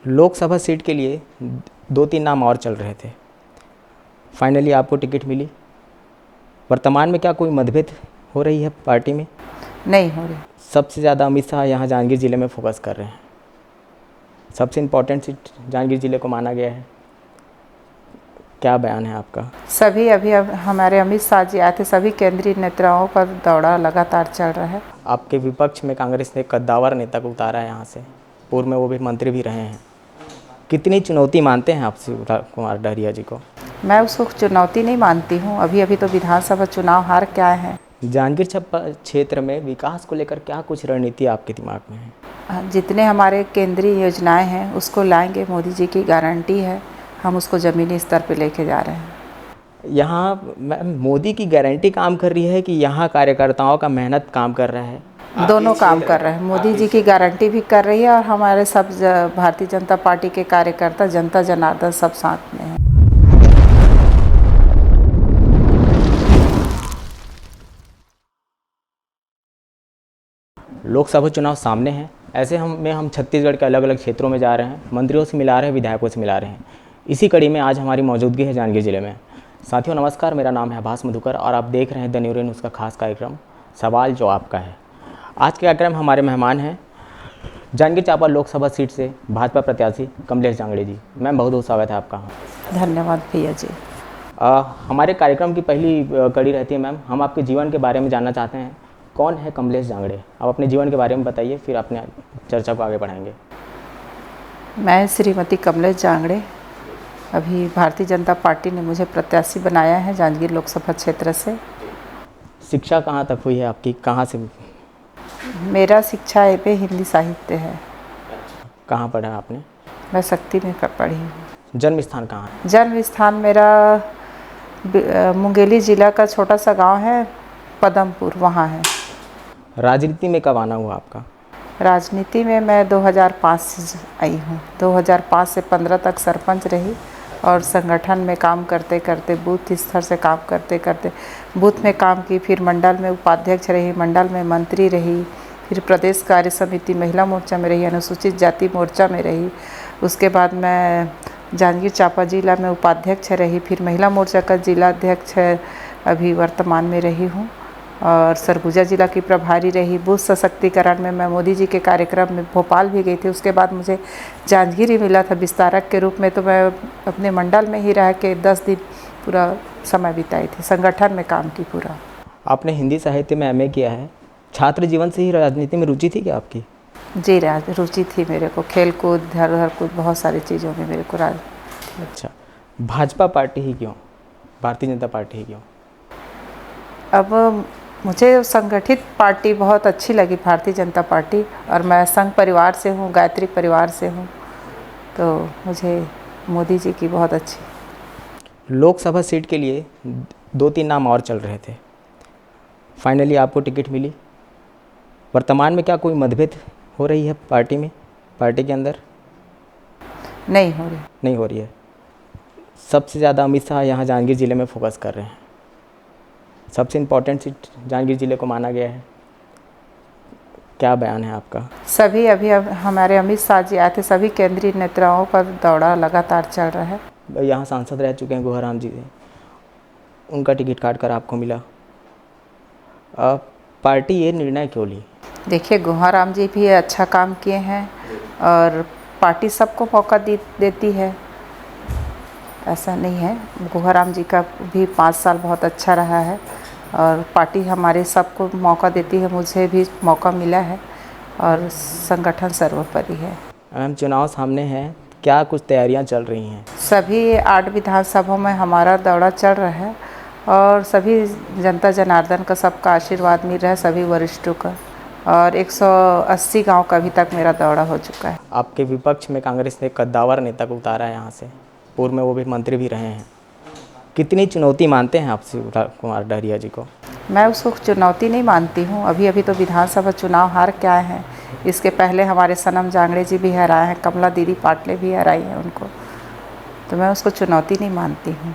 Lok Sabha seat के लिए 2-3 नाम और चल रहे थे। फाइनली आपको टिकट मिली। वर्तमान में क्या कोई मतभेद हो रही है पार्टी में? नहीं हो रही। सबसे ज़्यादा अमित शाह यहाँ जांजगीर ज़िले में फोकस कर रहे हैं। सबसे इम्पोर्टेंट सीट जांजगीर ज़िले को माना गया है। क्या बयान है आपका? सभी अभी अब हमारे अमित शाह जी आए थे, सभी केंद्रीय नेताओं का दौरा लगातार चल रहा है। आपके विपक्ष में कांग्रेस ने कद्दावर नेता को उतारा है यहाँ से, पूर्व में वो भी मंत्री भी रहे हैं। कितनी चुनौती मानते हैं आप शिवराज कुमार डहरिया जी को? मैं उसको चुनौती नहीं मानती हूँ। अभी तो विधानसभा चुनाव हार के आए हैं। जांजगीर चांपा क्षेत्र में विकास को लेकर क्या कुछ रणनीति आपके दिमाग में है? जितने हमारे केंद्रीय योजनाएं हैं उसको लाएंगे, मोदी जी की गारंटी है। हम उसको ज़मीनी स्तर पे लेके जा रहे हैं। यहाँ मोदी की गारंटी काम कर रही है कि यहाँ कार्यकर्ताओं का मेहनत काम कर रहा है? दोनों काम कर रहे हैं। मोदी जी की गारंटी भी कर रही है और हमारे सब भारतीय जनता पार्टी के कार्यकर्ता, जनता जनार्दन सब साथ में हैं। लोकसभा चुनाव सामने हैं, ऐसे हम छत्तीसगढ़ के अलग अलग क्षेत्रों में जा रहे हैं, मंत्रियों से मिला रहे हैं, विधायकों से मिला रहे हैं। इसी कड़ी में आज हमारी मौजूदगी है जांजगीर ज़िले में। साथियों नमस्कार, मेरा नाम है आभास मधुकर और आप देख रहे हैं द न्यू न्यूज़ का खास कार्यक्रम सवाल जो आपका है। आज के कार्यक्रम में हमारे मेहमान हैं जांजगीर चांपा लोकसभा सीट से भाजपा प्रत्याशी कमलेश जांगड़े जी। मैम बहुत बहुत स्वागत है आपका। धन्यवाद भैया जी। हमारे कार्यक्रम की पहली कड़ी रहती है मैम, हम आपके जीवन के बारे में जानना चाहते हैं। कौन है कमलेश जांगड़े? आप अपने जीवन के बारे में बताइए, फिर अपने चर्चा को आगे बढ़ाएंगे। मैं श्रीमती कमलेश जांगड़े, अभी भारतीय जनता पार्टी ने मुझे प्रत्याशी बनाया है जांजगीर लोकसभा क्षेत्र से। शिक्षा कहाँ तक हुई है आपकी? कहाँ से? मेरा शिक्षा एमए हिंदी साहित्य है। कहाँ पढ़ा आपने? मैं शक्ति में पढ़ी हूँ। जन्म स्थान कहाँ है? जन्म स्थान मेरा मुंगेली जिला का छोटा सा गांव है पदमपुर, वहाँ है। राजनीति में कब आना हुआ आपका? राजनीति में मैं 2005 से आई हूँ। 2005 से 15 तक सरपंच रही और संगठन में काम करते करते, बूथ स्तर से काम करते करते बूथ में काम की, फिर मंडल में उपाध्यक्ष रही, मंडल में मंत्री रही, फिर प्रदेश कार्य समिति महिला मोर्चा में रही, अनुसूचित जाति मोर्चा में रही। उसके बाद मैं जांजगीर चांपा जिला में उपाध्यक्ष रही, फिर महिला मोर्चा का जिला अध्यक्ष अभी वर्तमान में रही हूँ और सरगुजा जिला की प्रभारी रही। बूथ सशक्तिकरण में मैं मोदी जी के कार्यक्रम में भोपाल भी गई थी। उसके बाद मुझे जांजगीर ही मिला था विस्तारक के रूप में, तो मैं अपने मंडल में ही रह के 10 दिन पूरा समय बिताई थी, संगठन में काम की पूरा। आपने हिंदी साहित्य में एमए किया है। छात्र जीवन से ही राजनीति में रुचि थी क्या आपकी? जी रुचि थी मेरे को, खेल कूद, धर कूद, बहुत सारी चीज़ों में मेरे को अच्छा, भाजपा पार्टी ही क्यों? भारतीय जनता पार्टी ही क्यों? अब मुझे संगठित पार्टी बहुत अच्छी लगी, भारतीय जनता पार्टी, और मैं संघ परिवार से हूँ, गायत्री परिवार से हूँ, तो मुझे मोदी जी की बहुत अच्छी। लोकसभा सीट के लिए 2-3 नाम और चल रहे थे। फाइनली आपको टिकट मिली। वर्तमान में क्या कोई मतभेद हो रही है पार्टी में, पार्टी के अंदर? नहीं हो रही। नहीं हो रही है। सबसे ज़्यादा अमित शाह यहाँ जांजगीर ज़िले में फोकस कर रहे हैं। सबसे इम्पोर्टेंट सीट जांजगीर ज़िले को माना गया है। क्या बयान है आपका? सभी अभी हमारे अमित शाह जी आए थे, सभी केंद्रीय नेताओं का दौरा लगातार चल रहा है। यहाँ सांसद रह चुके हैं गुहाराम जी, उनका टिकट काट कर आपको मिला। पार्टी ये निर्णय क्यों ली? देखिए, गुहाराम जी भी अच्छा काम किए हैं और पार्टी सबको मौका देती है, ऐसा नहीं है। गुहाराम जी का भी 5 साल बहुत अच्छा रहा है और पार्टी हमारे सबको मौका देती है। मुझे भी मौका मिला है और संगठन सर्वोपरि है। मैम चुनाव सामने हैं, क्या कुछ तैयारियां चल रही हैं? सभी 8 विधानसभाओं में हमारा दौरा चल रहा है और सभी जनता जनार्दन का सबका आशीर्वाद मिल रहा है, सभी वरिष्ठों का, और 180 गांव का अभी तक मेरा दौरा हो चुका है। आपके विपक्ष में कांग्रेस ने कद्दावर नेता को उतारा है यहाँ से, पूर्व में वो भी मंत्री भी रहे हैं। कितनी चुनौती मानते हैं आप शिवराज कुमार डहरिया जी को? मैं उसको चुनौती नहीं मानती हूँ। अभी तो विधानसभा चुनाव हार के आए हैं। इसके पहले हमारे सनम जांगड़े जी भी हराए हैं, कमला दीदी पाटले भी हराई हैं उनको, तो मैं उसको चुनौती नहीं मानती हूँ।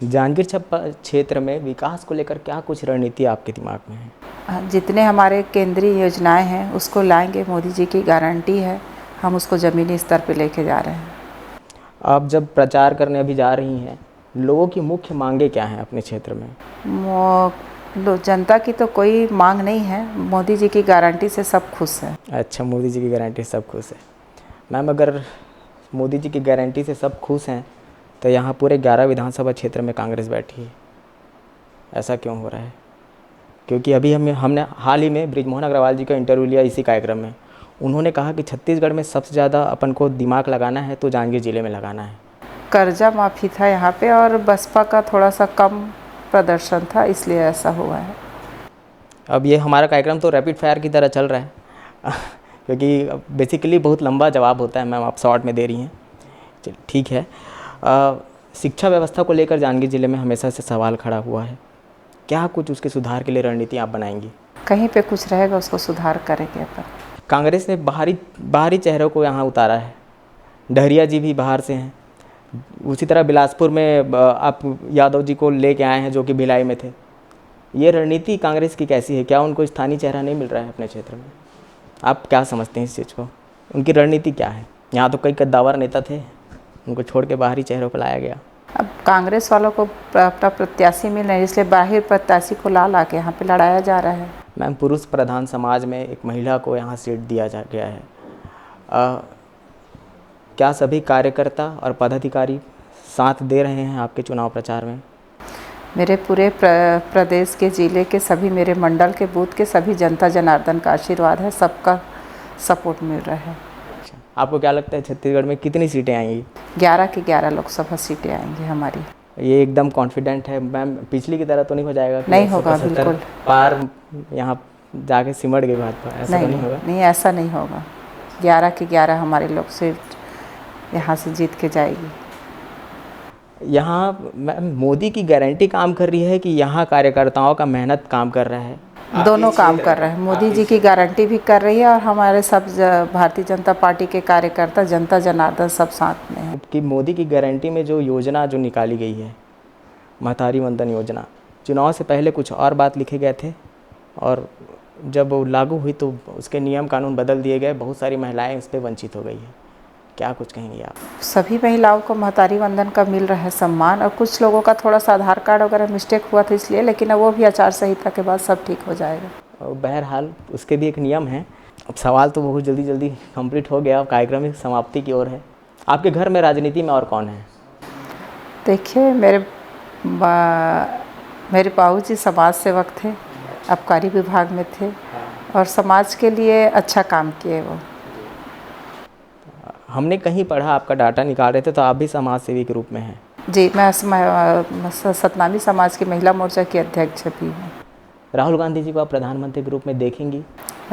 जांजगीर चांपा क्षेत्र में विकास को लेकर क्या कुछ रणनीति आपके दिमाग में है? जितने हमारे केंद्रीय योजनाएं हैं उसको लाएंगे, मोदी जी की गारंटी है। हम उसको ज़मीनी स्तर पे लेके जा रहे हैं। आप जब प्रचार करने अभी जा रही हैं, लोगों की मुख्य मांगे क्या हैं अपने क्षेत्र में? जनता की तो कोई मांग नहीं है, मोदी जी की गारंटी से सब खुश हैं। अच्छा, मोदी जी की गारंटी से सब खुश है। मैम, अगर मोदी जी की गारंटी से सब खुश हैं तो यहाँ पूरे 11 विधानसभा क्षेत्र में कांग्रेस बैठी है, ऐसा क्यों हो रहा है? क्योंकि अभी हमने हाल ही में बृजमोहन अग्रवाल जी का इंटरव्यू लिया इसी कार्यक्रम में। उन्होंने कहा कि छत्तीसगढ़ में सबसे ज़्यादा अपन को दिमाग लगाना है तो जांजगीर ज़िले में लगाना है। कर्जा माफ़ी था यहाँ पे और बसपा का थोड़ा सा कम प्रदर्शन था, इसलिए ऐसा हुआ है। अब ये हमारा कार्यक्रम तो रैपिड फायर की तरह चल रहा है क्योंकि बेसिकली बहुत लंबा जवाब होता है, मैम आप शॉर्ट में दे रही हैं। चल ठीक है। शिक्षा व्यवस्था को लेकर जांजगीर ज़िले में हमेशा से सवाल खड़ा हुआ है, क्या कुछ उसके सुधार के लिए रणनीति आप बनाएंगी? कहीं पे कुछ रहेगा उसको सुधार करेंगे अपन। कांग्रेस ने बाहरी चेहरों को यहाँ उतारा है, डहरिया जी भी बाहर से हैं, उसी तरह बिलासपुर में आप यादव जी को लेके आए हैं जो कि भिलाई में थे। ये रणनीति कांग्रेस की कैसी है? क्या उनको स्थानीय चेहरा नहीं मिल रहा है अपने क्षेत्र में? आप क्या समझते हैं इस चीज़ को? उनकी रणनीति क्या है? यहाँ तो कई कद्दावर नेता थे, उनको छोड़ के बाहरी चेहरों को लाया गया। अब कांग्रेस वालों को अपना प्रत्याशी मिल रहे हैं, इसलिए बाहर प्रत्याशी को ला के यहाँ पे लड़ाया जा रहा है। मैम, पुरुष प्रधान समाज में एक महिला को यहाँ सीट दिया जा गया है। क्या सभी कार्यकर्ता और पदाधिकारी साथ दे रहे हैं आपके चुनाव प्रचार में? मेरे पूरे प्रदेश के ज़िले के सभी, मेरे मंडल के बूथ के सभी जनता जनार्दन का आशीर्वाद है, सबका सपोर्ट मिल रहा है। अच्छा, आपको क्या लगता है छत्तीसगढ़ में कितनी सीटें आएंगी? 11 की 11 लोकसभा सीटें आएंगी हमारी। ये एकदम कॉन्फिडेंट है मैम? पिछली की तरह तो नहीं हो जाएगा? नहीं होगा, बिल्कुल पार यहाँ जाके सिमट गई भाजपा, ऐसा तो नहीं होगा? नहीं, ऐसा नहीं होगा। 11 की 11 हमारे लोग सीट यहाँ से जीत के जाएगी। यहाँ मैम मोदी की गारंटी काम कर रही है कि यहाँ कार्यकर्ताओं का मेहनत काम कर रहा है? दोनों काम कर रहे हैं। मोदी जी की गारंटी भी कर रही है और हमारे सब भारतीय जनता पार्टी के कार्यकर्ता, जनता जनार्दन सब साथ में हैं। कि मोदी की गारंटी में जो योजना जो निकाली गई है, महतारी वंदन योजना, चुनाव से पहले कुछ और बात लिखे गए थे और जब वो लागू हुई तो उसके नियम कानून बदल दिए गए, बहुत सारी महिलाएं इस पर वंचित हो गई है। क्या कुछ कहेंगे आप? सभी महिलाओं को महतारी वंदन का मिल रहा है सम्मान, और कुछ लोगों का थोड़ा सा आधार कार्ड वगैरह मिस्टेक हुआ था इसलिए, लेकिन अब वो भी आचार संहिता के बाद सब ठीक हो जाएगा। और बहरहाल उसके भी एक नियम है। अब सवाल तो बहुत जल्दी कंप्लीट हो गया, अब कार्यक्रम की समाप्ति की ओर है। आपके घर में राजनीति में और कौन है? देखिए, मेरे बाबूजी समाज सेवक थे, आबकारी विभाग में थे और समाज के लिए अच्छा काम किए वो। हमने कहीं पढ़ा, आपका डाटा निकाल रहे थे, तो आप भी समाज सेवी के रूप में हैं? जी, मैं सतनामी समाज की महिला मोर्चा की अध्यक्ष भी हूँ। राहुल गांधी जी को आप प्रधानमंत्री के रूप में देखेंगी?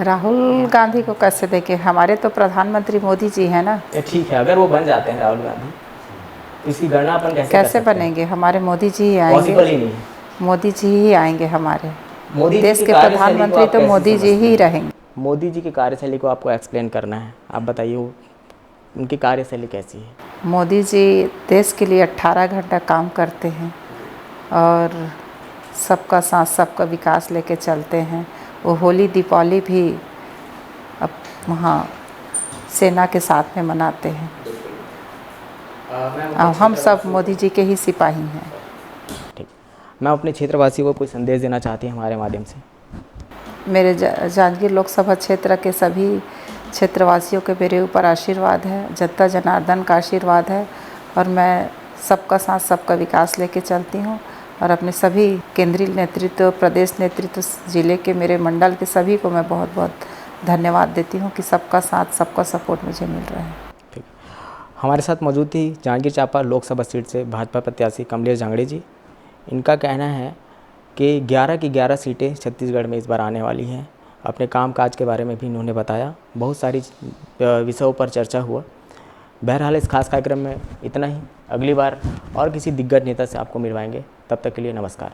राहुल गांधी को कैसे देखें? हमारे तो प्रधानमंत्री मोदी जी हैं ना। ठीक है, अगर वो बन जाते हैं राहुल गांधी, इसकी गणना अपन कैसे बनेंगे? हमारे मोदी जी ही आएंगे। पॉसिबल ही नहीं है। मोदी जी ही आएंगे हमारे देश के कार्यशैली प्रधानमंत्री, तो मोदी जी ही रहेंगे। मोदी जी की कार्यशैली को आपको एक्सप्लेन करना है, आप बताइए उनकी कार्यशैली कैसी है? मोदी जी देश के लिए 18 घंटा काम करते हैं और सबका साथ सबका विकास लेके चलते हैं। वो होली दीपावली भी अब वहाँ सेना के साथ में मनाते हैं। हम सब मोदी जी के ही सिपाही हैं। ठीक, मैं अपने क्षेत्रवासियों को कोई संदेश देना चाहती हूँ हमारे माध्यम से? मेरे जांजगीर लोकसभा क्षेत्र के सभी क्षेत्रवासियों के मेरे ऊपर आशीर्वाद है, जनता जनार्दन का आशीर्वाद है और मैं सबका साथ सबका विकास लेके चलती हूँ और अपने सभी केंद्रीय नेतृत्व, प्रदेश नेतृत्व, ज़िले के मेरे मंडल के सभी को मैं बहुत बहुत धन्यवाद देती हूँ कि सबका साथ सबका सपोर्ट मुझे मिल रहा है। ठीक, हमारे साथ मौजूद थी जांजगीर चांपा लोकसभा सीट से भाजपा प्रत्याशी कमलेश जांगड़े जी। इनका कहना है कि 11 की 11 सीटें छत्तीसगढ़ में इस बार आने वाली हैं। अपने कामकाज के बारे में भी इन्होंने बताया, बहुत सारी विषयों पर चर्चा हुआ। बहरहाल इस खास कार्यक्रम में इतना ही। अगली बार और किसी दिग्गज नेता से आपको मिलवाएंगे, तब तक के लिए नमस्कार।